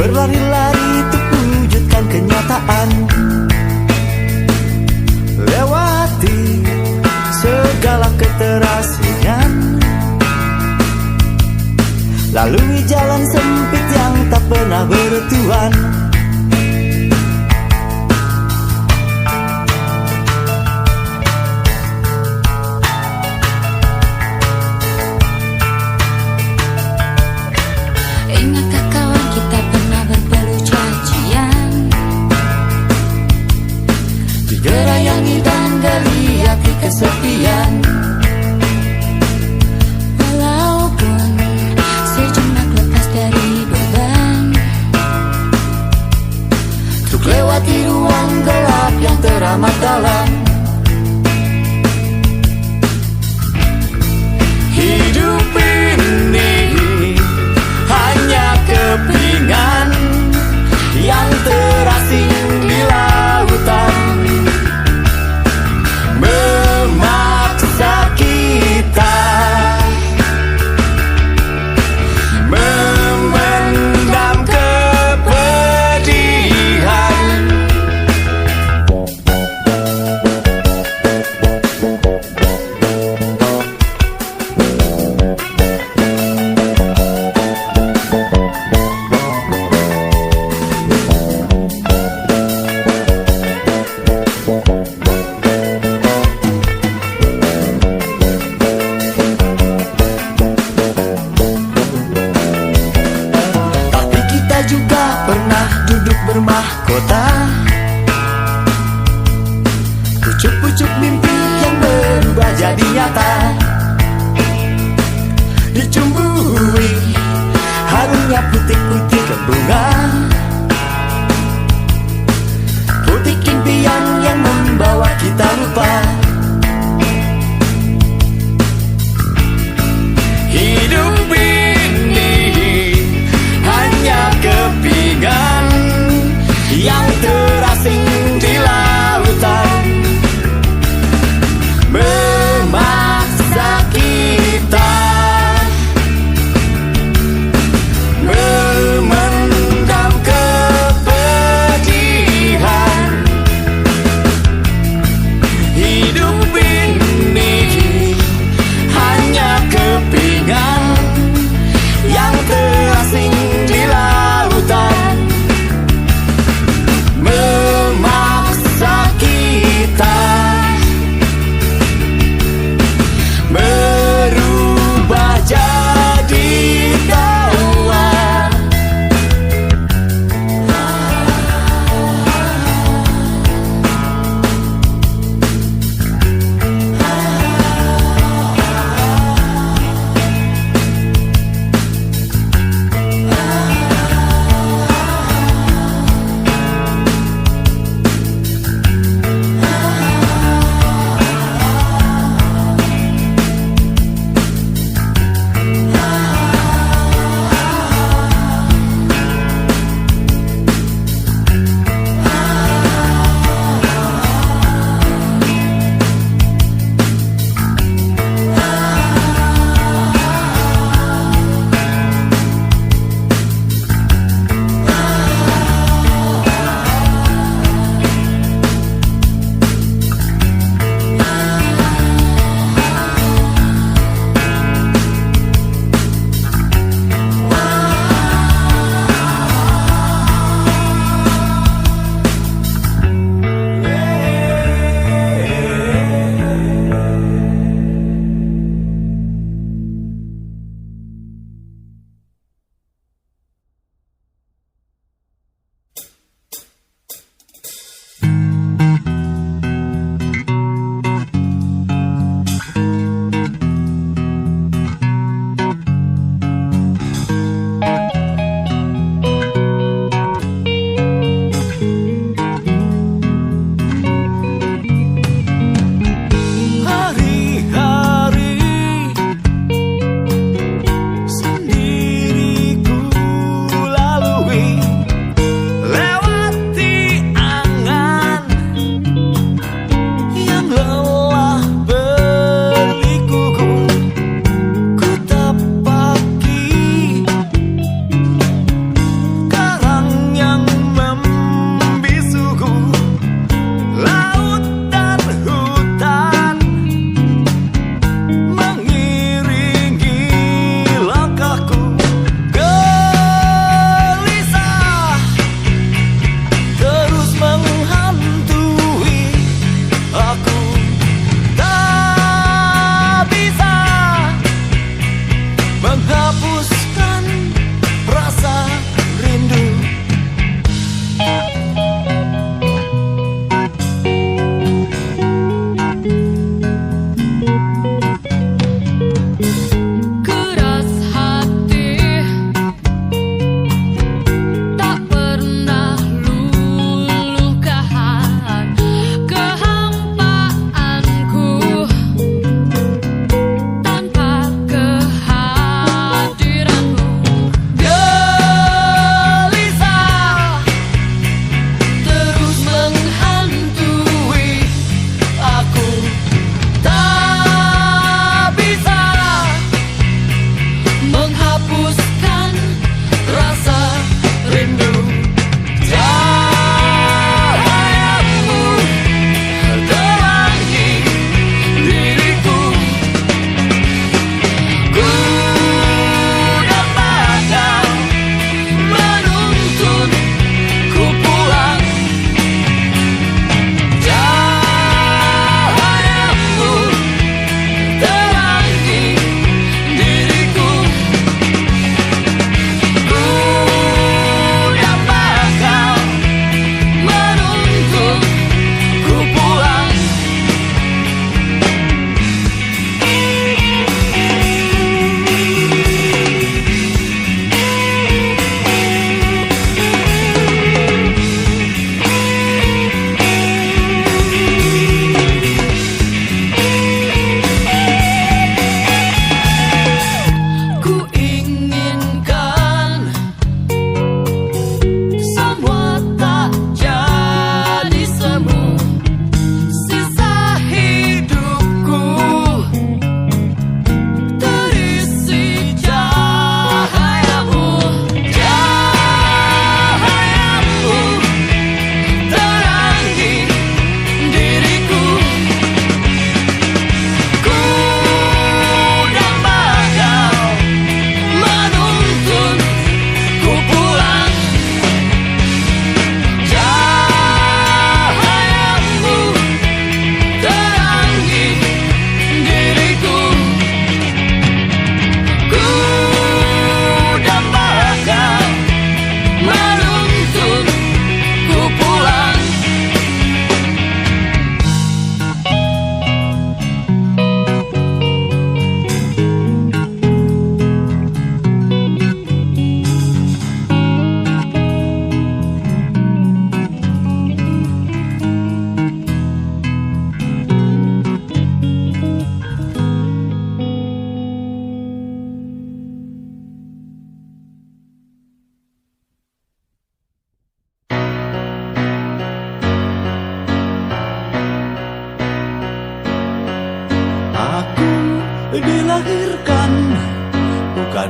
berlari-lari untuk wujudkan kenyataan, lewati segala keterasingan, lalui jalan sempit yang tak pernah bertuan. Ingatkah kawan kita pernah berpeluh cacian, digerayangi dan geliat di kesepian. Walaupun sejenak lepas dari beban, untuk lewati ruang gelap yang teramat dalam. Hidup ini hanya kepingan yang terasing di lautan, memaksa kita memendam kepedihan. Juga pernah duduk bermahkota, pucuk-pucuk mimpi yang berubah jadi nyata, dicumbui harumnya putik-putik bunga, putik impian yang membawa kita lupa. Hidup kepingan yang terasing di lautan, memaksa kita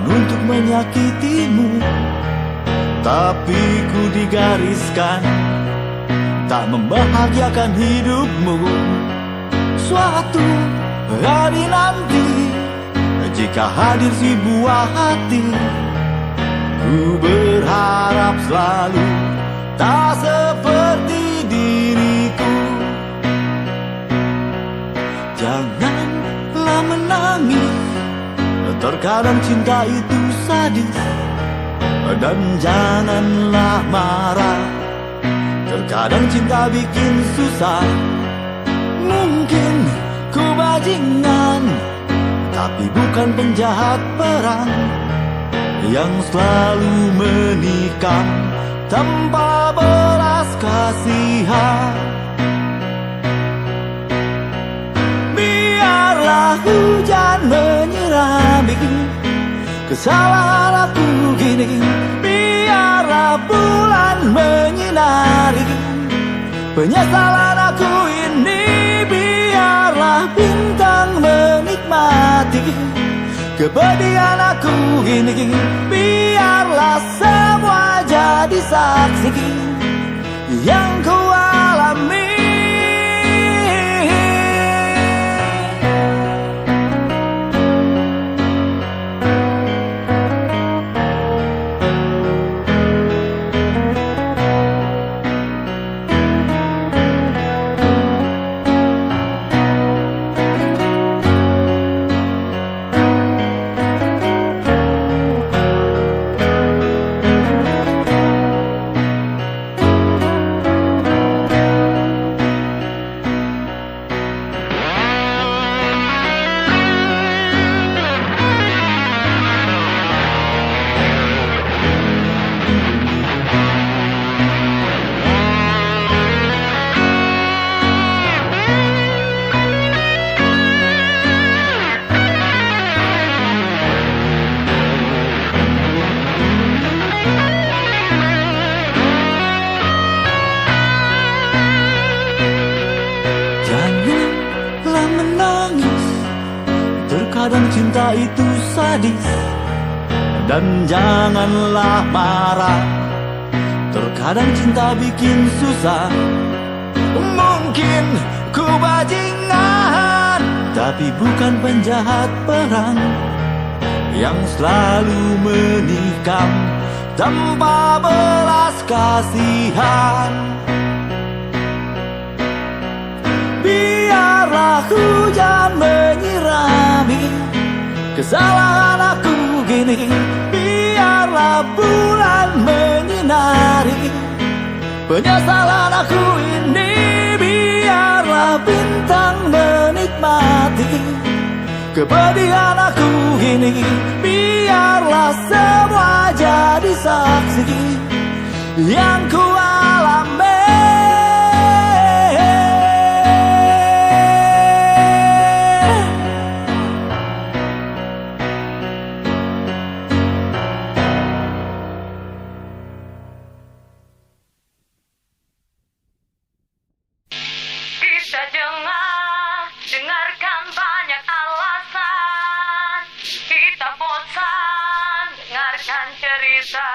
bukan untuk menyakitimu, tapi ku digariskan tak membahagiakan hidupmu. Suatu hari nanti, jika hadir si buah hati, ku berharap selalu tak seperti diriku. Janganlah menangis, terkadang cinta itu sadis. Dan janganlah marah, terkadang cinta bikin susah. Mungkin ku bajingan, tapi bukan penjahat perang yang selalu menikam tanpa belas kasihan. Biarlah hujan menyirami kesalahan aku gini, biarlah bulan menyinari penyesalan aku ini, biarlah bintang menikmati kepedihan aku gini, biarlah semua jadi saksi yang ku alami. Terkadang cinta itu sadis. Dan janganlah marah, terkadang cinta bikin susah. Mungkin ku bajingan, tapi bukan penjahat perang yang selalu menikam tanpa belas kasihan. Biarlah hujan menyirami kesalahan aku gini, biarlah bulan menyinari penyesalan aku ini, biarlah bintang menikmati kepedihan aku gini, biarlah semua jadi saksi yang ku alami. Kita dengarkan banyak alasan, kita bosan dengarkan cerita.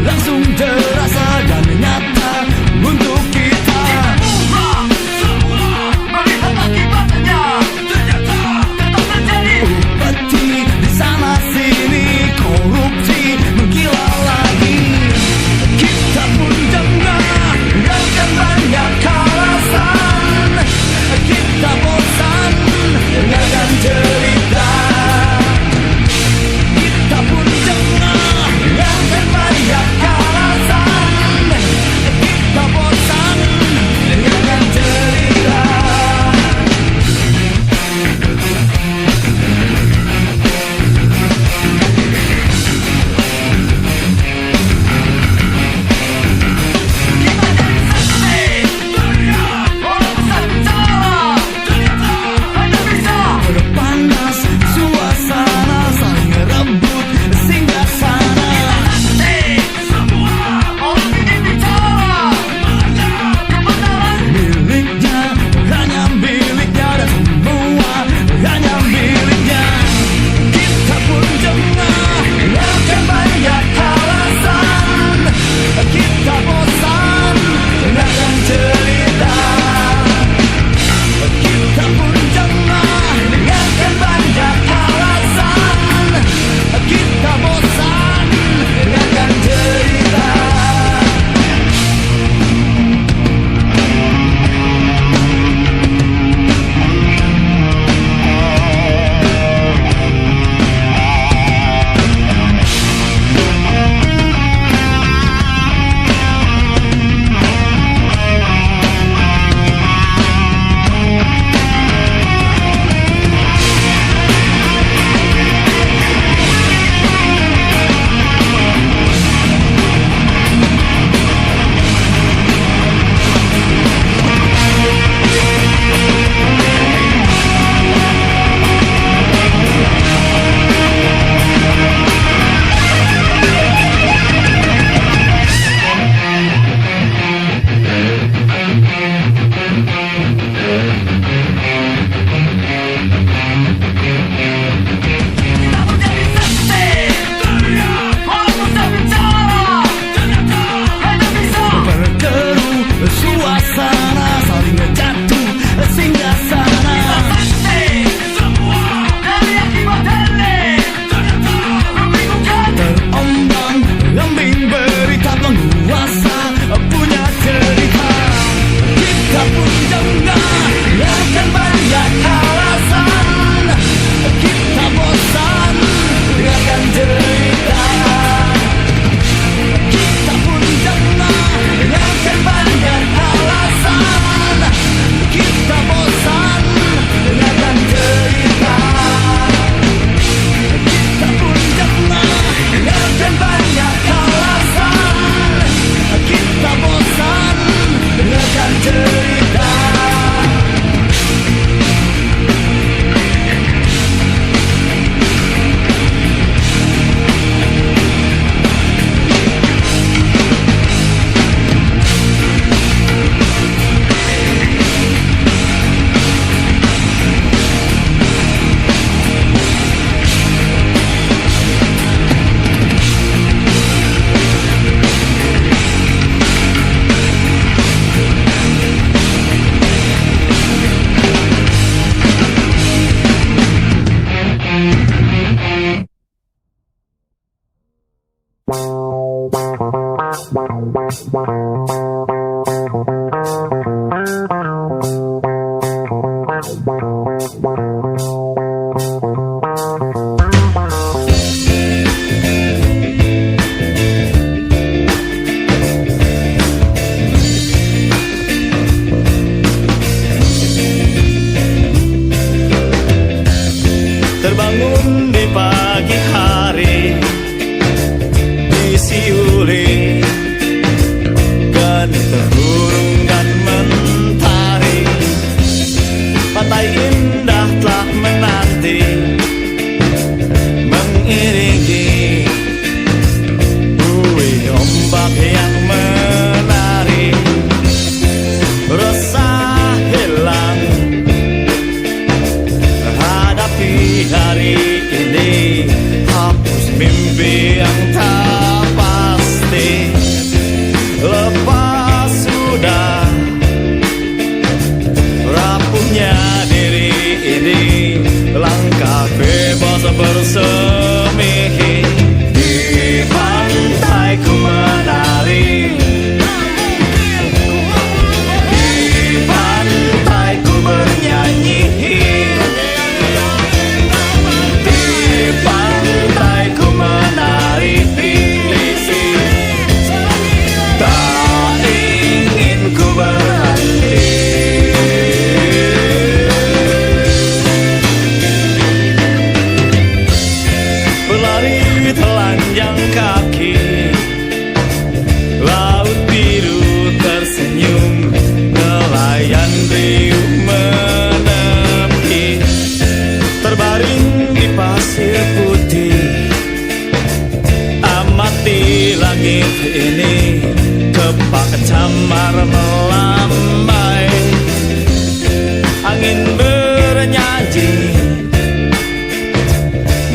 Langsung terasa Terbangun di pagi hari, disiuli geni terburung dan mentari. Pantai indah telah menanti, mengiringi buih ombak yang menari. Resah hilang, hadapi hari ini, hapus mimpi yang tak pasti. Lepas sudah rapuhnya diri ini, langkah bebas bersemi. Di pantai ku menari, di pantai ku bernyanyi, di pantai ku menari. Tak ingin ku berhenti. Berlari telanjang kaki, laut biru tersenyum, nelayan riuh menepi. Terbaring di pasir putih, amati langit ini, kepak camar melambai. Angin bernyanyi,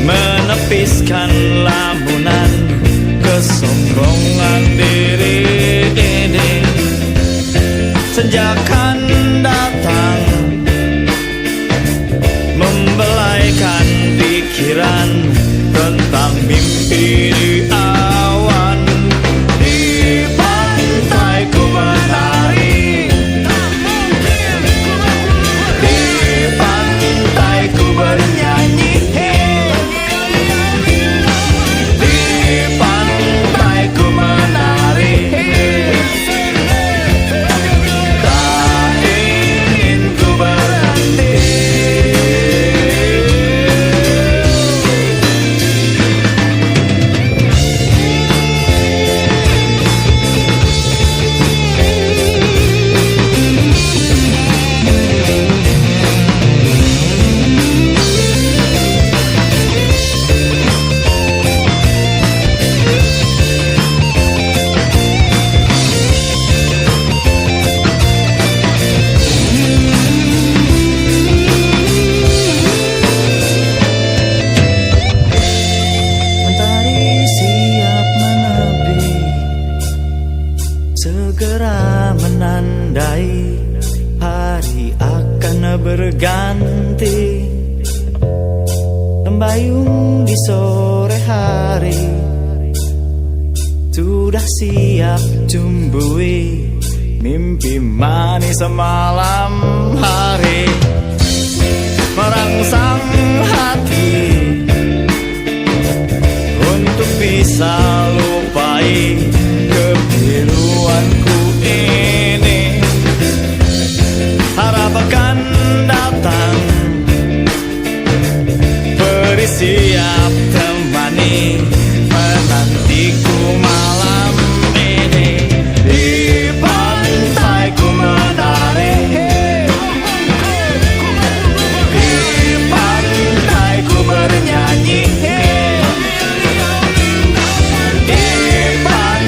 menepiskan lamunan kesombongan diri ini. Senja akan datang, membelaikan pikiran tentang mimpi di awan. Di pantai ku menari, di pantai ku bernyanyi, di pantai ku menari. Tak ingin ku berhenti. Mentari siap menepi, segera menandai hari akan berganti. Membayung di sore hari, sudah siap tumbuhi mimpi manis malam hari. Merangsang hati untuk bisa lupai kebiruanku ini. Harap akan datang, beri siap temani, menantiku malam ini. Di pantai ku menari, di pantai ku bernyanyi, di pantai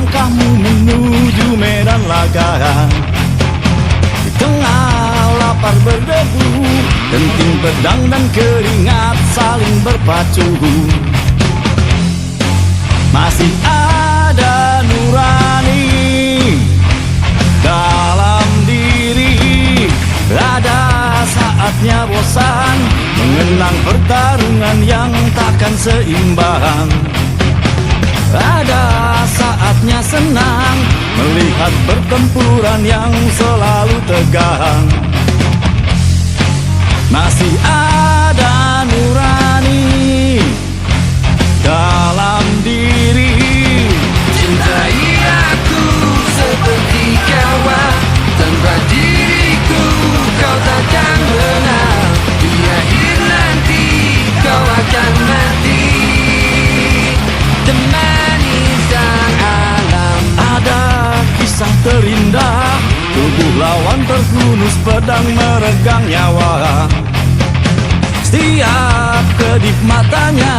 langkahmu menuju medan laga. Di tengah lapar berdebu, genting pedang dan keringat saling berpacu. Masih ada nurani dalam diri. Ada saatnya bosan mengenang pertarungan yang takkan seimbang. Ada saatnya senang melihat pertempuran yang selalu tegang. Masih ada nurani dalam diri. Cintai aku seperti kawan, tanpa diriku kau takkan menang. Di akhir nanti kau akan mati, temani sang alam. Ada kisah terindah, tubuh lawan terhunus, pedang meregang nyawa. Setiap kedip matanya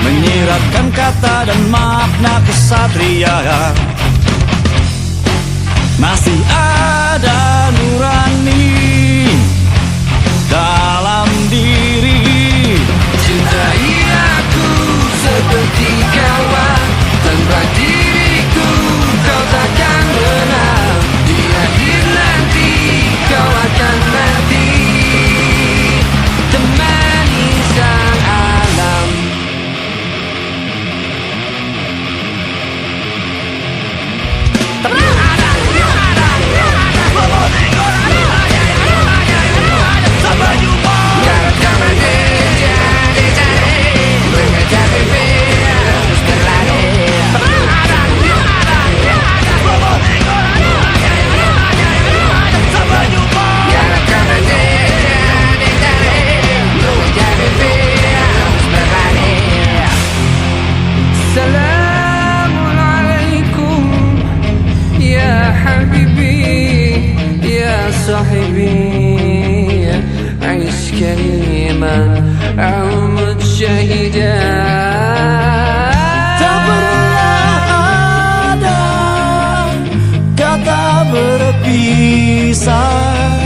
menyiratkan kata dan makna kesatria. Masih ada nurani dalam diri. Cintai aku seperti kawan, tanpa diriku kau takkan menang. Di akhir nanti kau akan mati, temani sang alam. Assalamualaikum ya habibi ya sahibi, aish kariman amut syahidan. Tak pernah ada kata berpisah.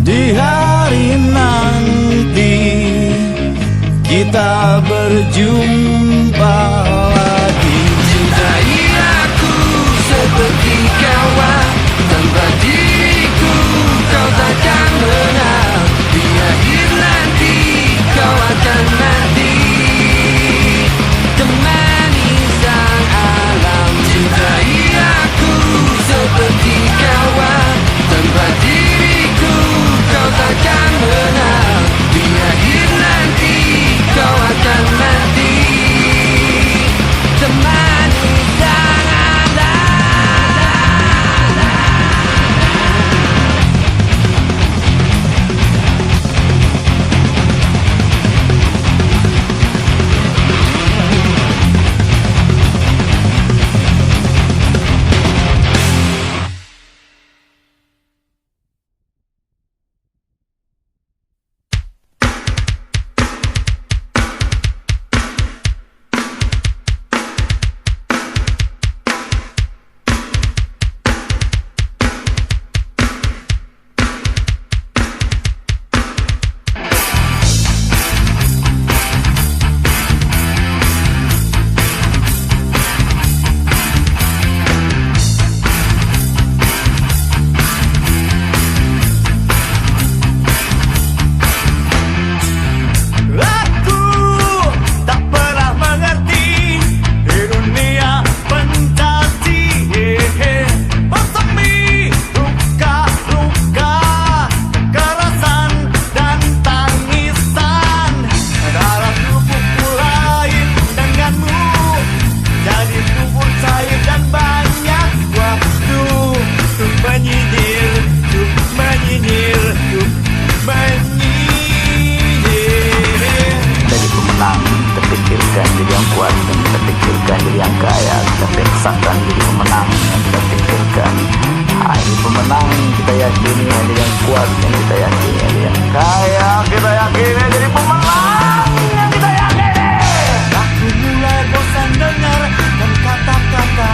Di hari nanti kita berjumpa lagi. Cintai aku seperti kawan, tanpa diriku kau takkan menang. Di akhir nanti kau akan mati, temani sang alam. Cintai aku seperti kawan, tanpa diriku kau takkan menang. Di akhir nanti kau akan mati, temani sang alam. memaksakan diri pemenang yang kita pikirkan. Ini pemenang kita yakini, ada yang kuat yang kita yakini, ada yang kaya kita yakini, jadi pemenang yang kita yakini. Aku mulai bosan dengar dan kata-kata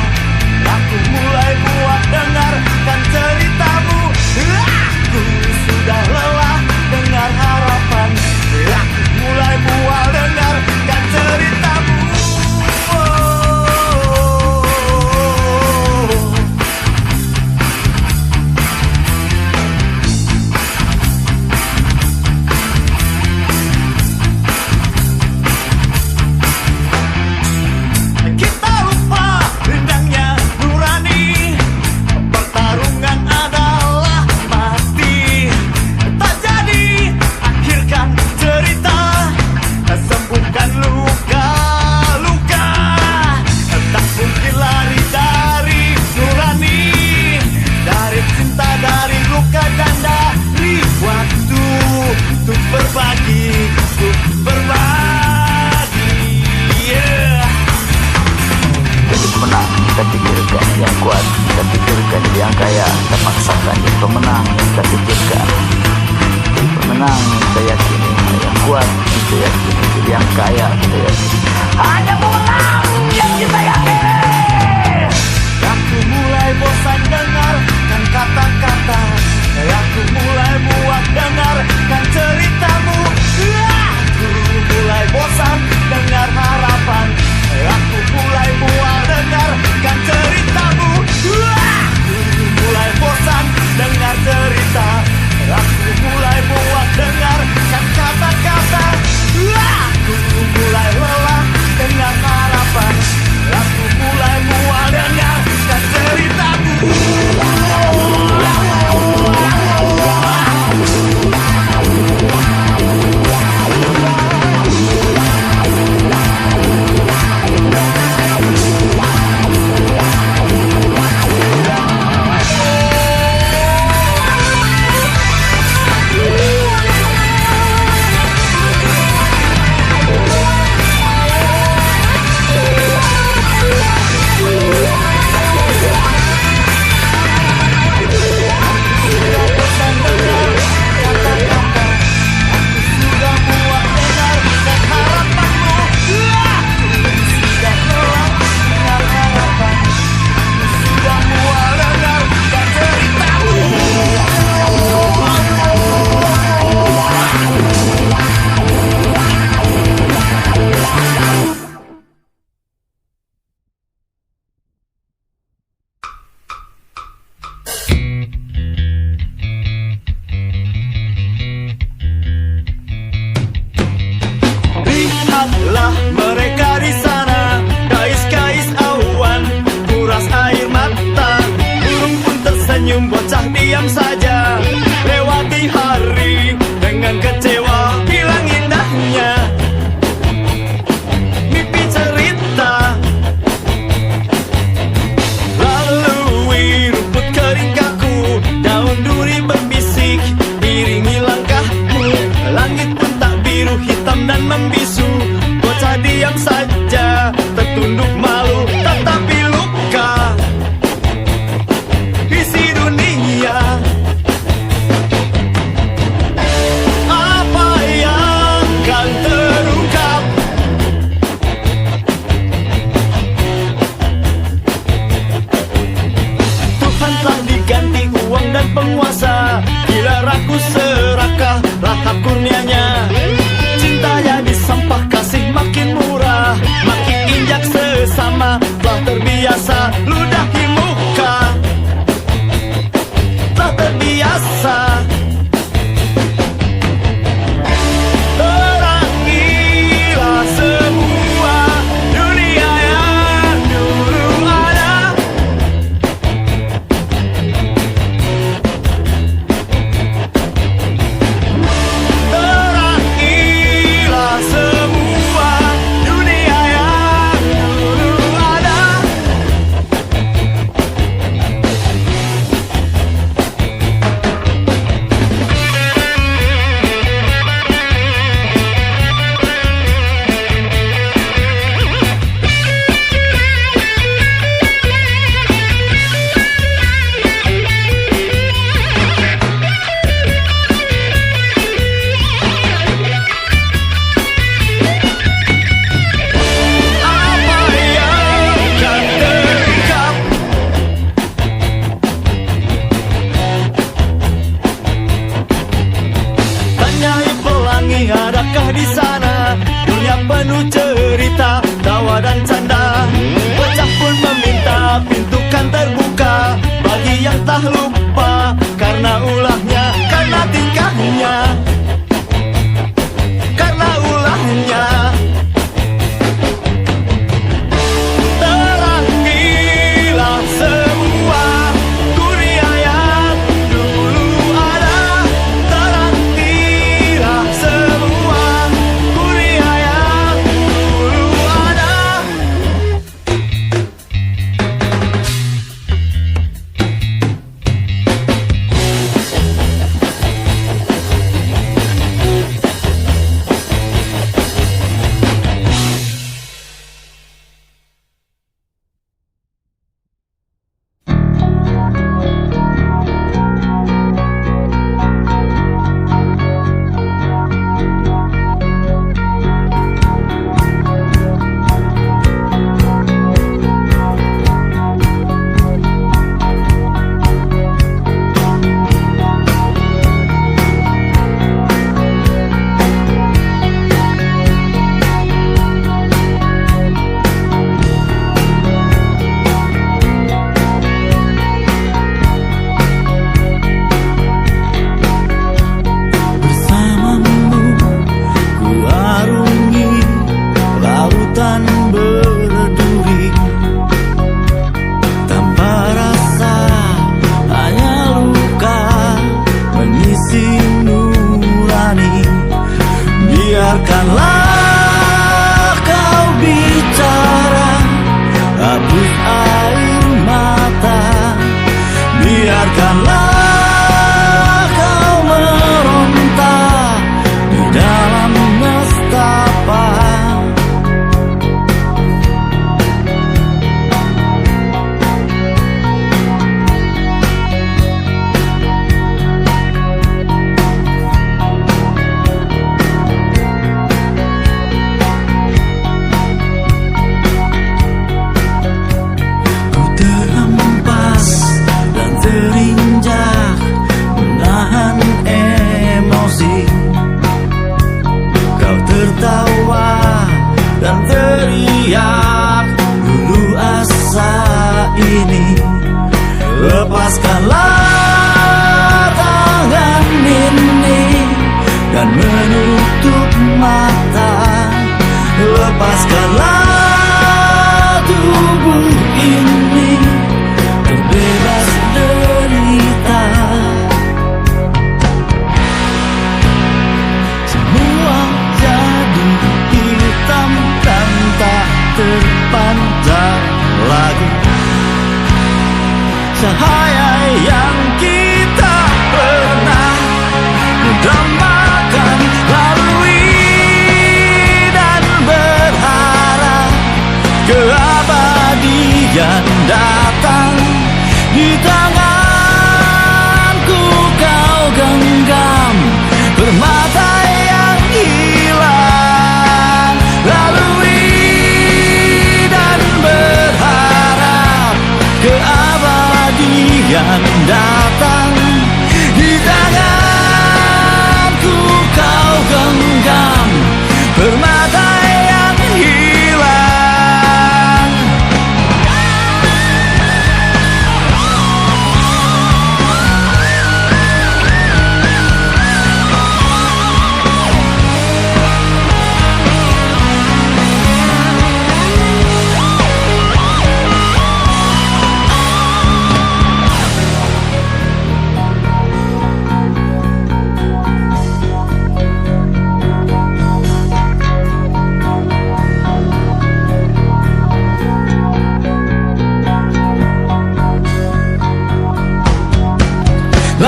pemenang kita pikirkan, jadi pemenang kita yakini, yang kuat kita yakini, jadi yang kaya kita yakini. Hanya pemenang yang kita yakini. Aku mulai bosan dengarkan kata-kata, aku mulai muak dengarkan ceritamu. Aku mulai bosan dengar harapan, aku mulai muak dengarkan ceritamu. Aku mulai bosan dengar cerita, aku mulai muak dengarkan kata-kata. Aku mulai lelah dengar harapan, aku mulai muak dengarkan ceritamu. Lihatlah mereka di sana, kais-kais awan, kuras air mata, burung pun tersenyum, bocah diam saja, lewati hari dengan kecewa, bilang indahnya mimpi cerita, lalui rumput kering kaku, daun duri berbisik, iringi langkahmu, langit pun tak biru, hitam dan membisu, bocah diam saja, tertunduk malu, tetapi luka isi dunia. Apa yang kan terungkap? Tuhan telah diganti uang dan penguasa, bila ragu serakah lahap kurnianya. Cintanya di sampah kasih makin murah, makin injak sesama, telah terbiasa ludahi muka, telah terbiasa. Terangilah semua dunia yang dulu ada, terangilah semua dunia yang dulu ada.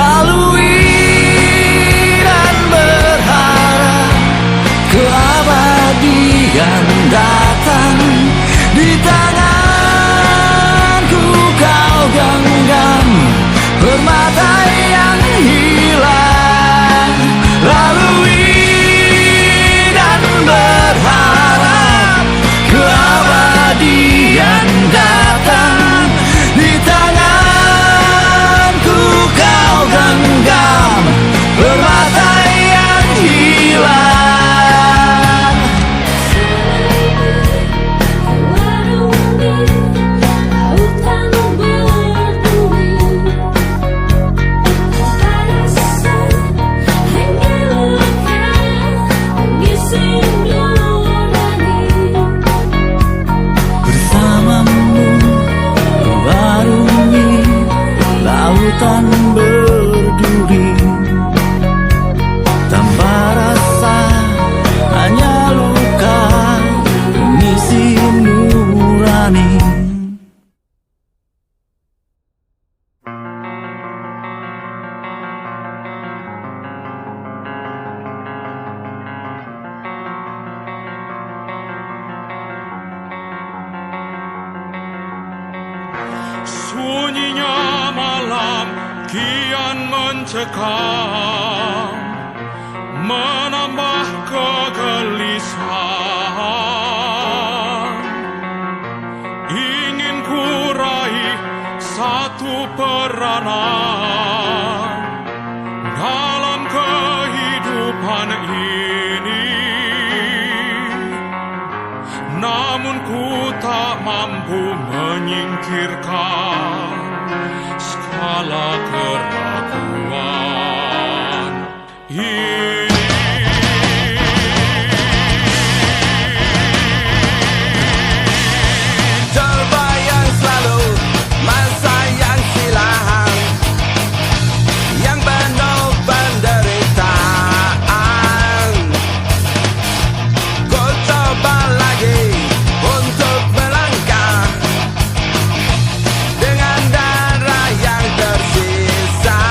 lalui dan berharap keabadian datang. Di tanganku kau genggam permata yang hilang, lalui dan berharap keabadian datang. Di tanganku kau genggam permata yang hilang. Bersamamu mewarungi lautan berduri, tanpa rasa hanya luka mengisi nurani. Sunyinya malam kian mencekam, menambah kegelisahan. Ingin ku raih satu peranan dalam kehidupan ini, namun ku tak mampu menyingkirkan segala keraguan ini. Terbayang selalu masa yang silam, yang penuh penderitaan. Ku coba lagi untuk melangkah dengan darah yang tersisa.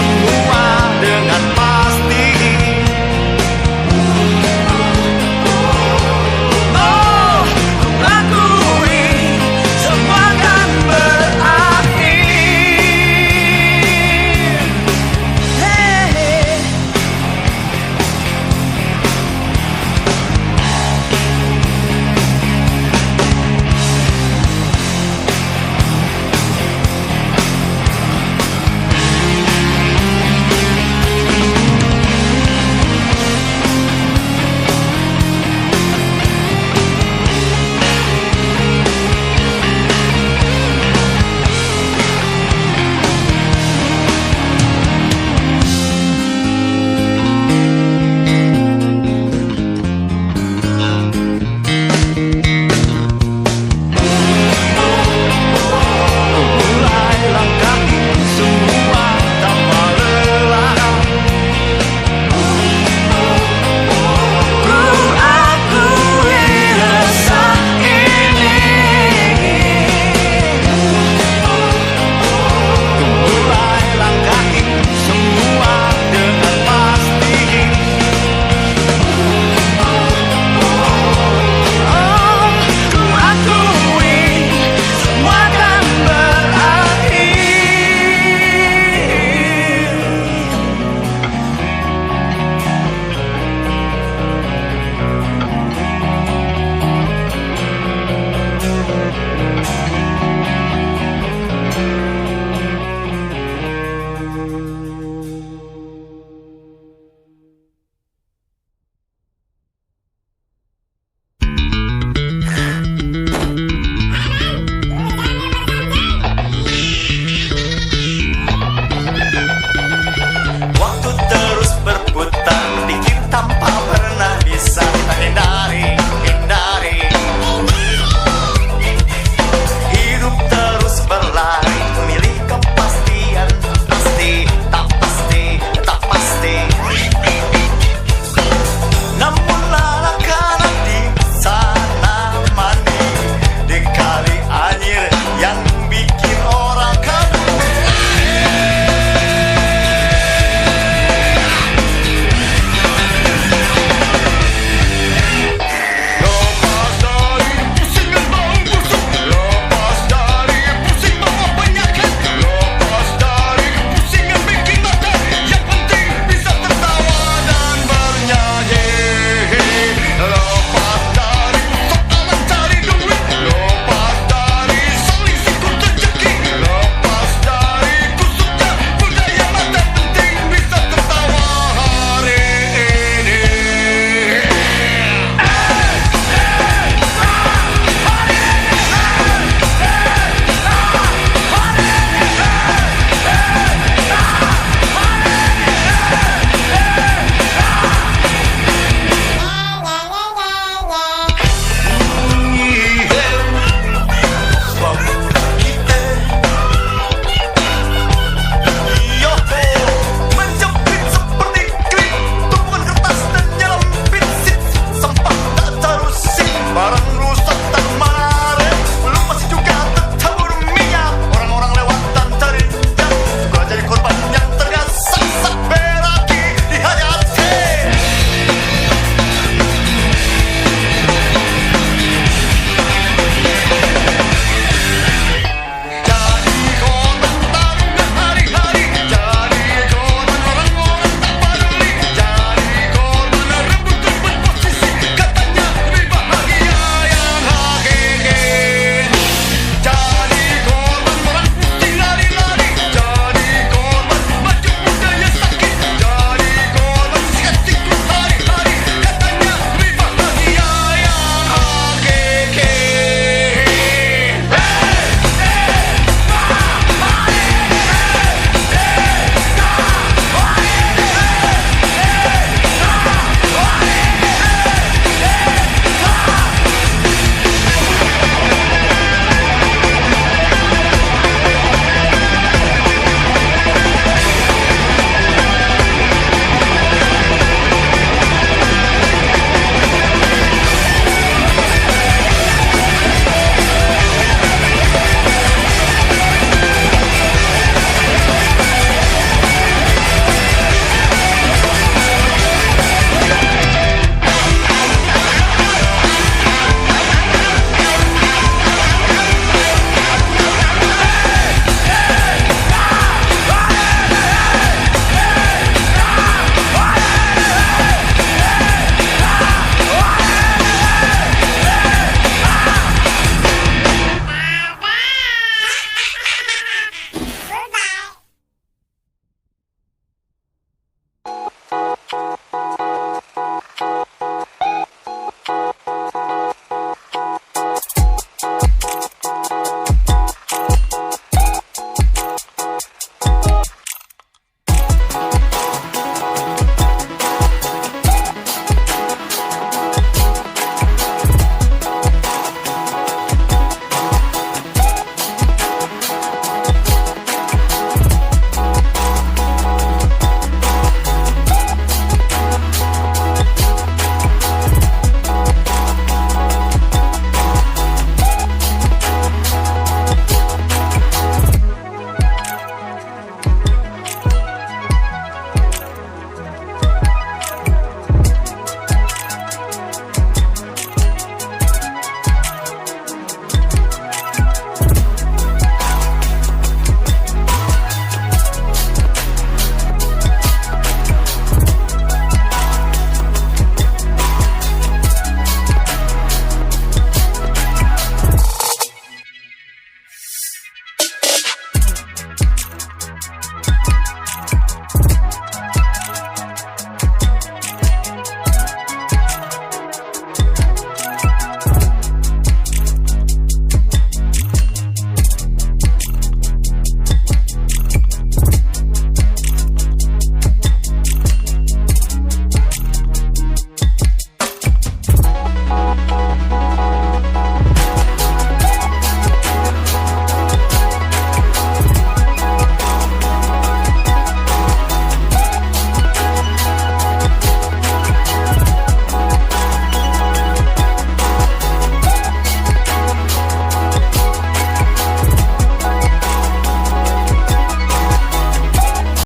semua